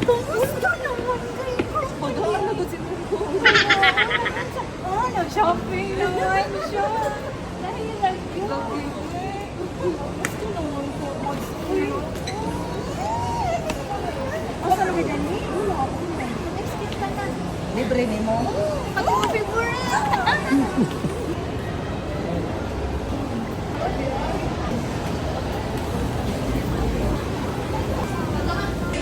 Kumusta naman kayo? Pag-aaral na si Mugo. Nag-shopping naman siya. Dahil nag-shopping. Gusto naman ko. Asa naman yan ni? Wala ako na. Next week ka na. Libre ni mo. Ako ang favorite.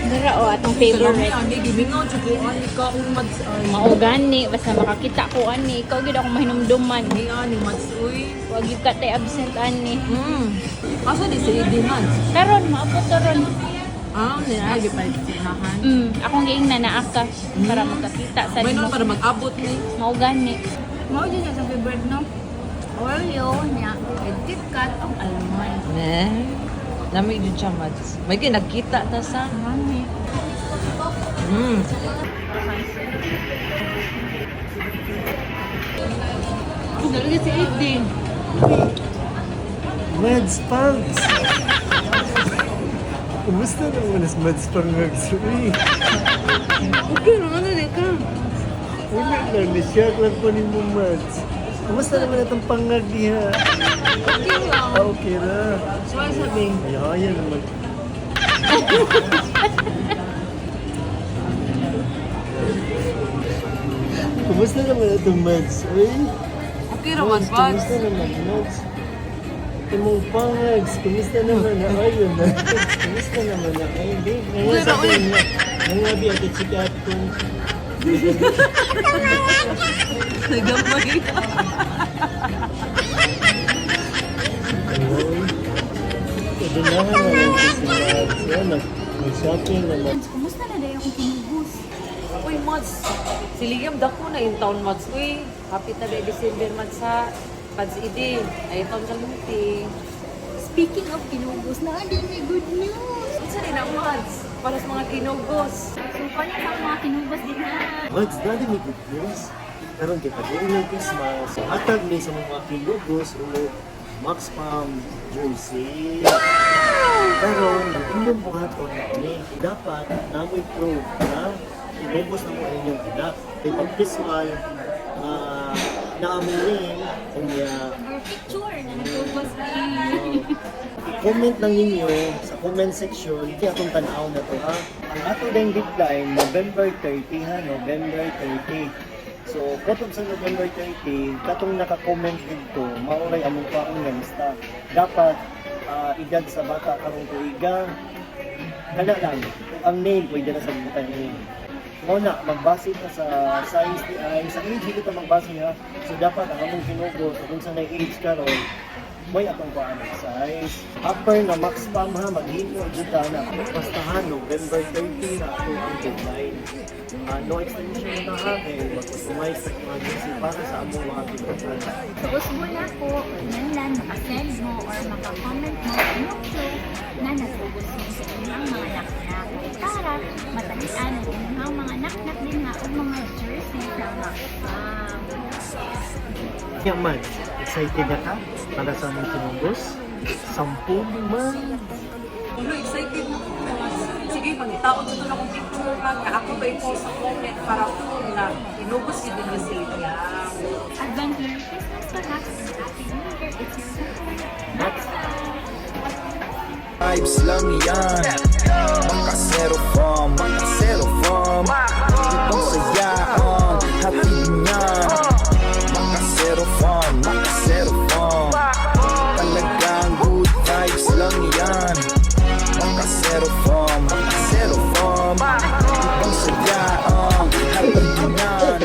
Dara o atong Pero favorite. ani, gimingaw siya ko ani ka kung mads. Mao gani basta makakita ko ani ikaw gid ako mahinumduman. Ani ani mads uy. Wa gyud ka tay absent ani. Asa di sa ID mads? Karon maabot to ron. Nilagi pa sinahan. Akong giingna na aka para magkakita sa May limo. naman para mag-abot ni. Mao gani. Mao din sa favorite no? Oreo niya. With KitKat ang almond. Lamig din siya mads. May nagkita ta sa. Mami. Nalagi si Aiden. Mads Pangs! Kumusta naman as Mads Pangs? Uy, Okay, ano di ka? wala lang. Nasyak lang po ni mo, Mads. Kumusta naman itong pangag niya? Okay lang. Okay na. So, ay sabi. Ayaya naman. Kumusta naman itong Mads? Uy, Okay naman, Mads, Mads. kumusta naman, Mads? Imong pangags, kumusta naman na ayun na? Kumusta naman na ayun? Di, ngayon sabihin niya, nangabi at sikat kung Nagamay. Kadunahan na lang si Mads. Yan, nag-shopping naman. Kumusta na dayo akong kinubos? Uy, Mads. Si Liam, dako na yung taon, Mads. Uy, happy na ba December, Mads, ha? Mads, idi. Ay, taon sa luti. Speaking of kinubos, na din may good news. Isa rin ang Mads. Para sa mga kinugos. So, paano sa mga kinubos din na? Mads, dali may good news. Karon kita doon ng Christmas. Hatag ni sa mga kilugos o Max Pam Jersey. Karon, ang inyong buhaton ni dapat namoy proof na kinubos na mo ang inyong anak. Kaya pag Christmas, naamin kanya Or picture na nagkubos na comment lang ninyo sa comment section kaya atong tanaw na to ha. Ang ato ding deadline November 30 ha, November 30. So, katong sa November 30, katong naka-comment dito, mauray among paong nga lista. Dapat edad sa bata karong tuiga. Kana lang, ang name pwede na sa butan name. Muna, magbase ka sa size ni ay sa age dito magbase ha. So dapat ang among kinugos kung sa age karon may atong kuan size. Upper na max pam ha maghimo jud na. Basta ha November 30 na ako ang deadline. No extension na ha kay mag-customize sa emergency para sa among mga kinugan. So, gusto na ko, lang maka-send mo or maka-comment mo yung show na nagubos mo sa inyong mga naknak. Para matalian ang inyong mga naknak din nga o mga jersey na nakasam. Kaya man, excited na ka para sa among kinugos? 10 man. Ulo, excited na ako, Mads. Sige, pangitaon sa ito na kong picture ka. Kaya ako ba i-post sa comment para po na kinugos yun din si Liam. Advance Merry Christmas perhaps and Happy New Year. It's your sister. Next. Vibes lang yan. Makasero from Itong sayaan, hatid niyan. Makasero from talagang good vibes lang yan. Makasero from Itong sayaan, hatid niyan.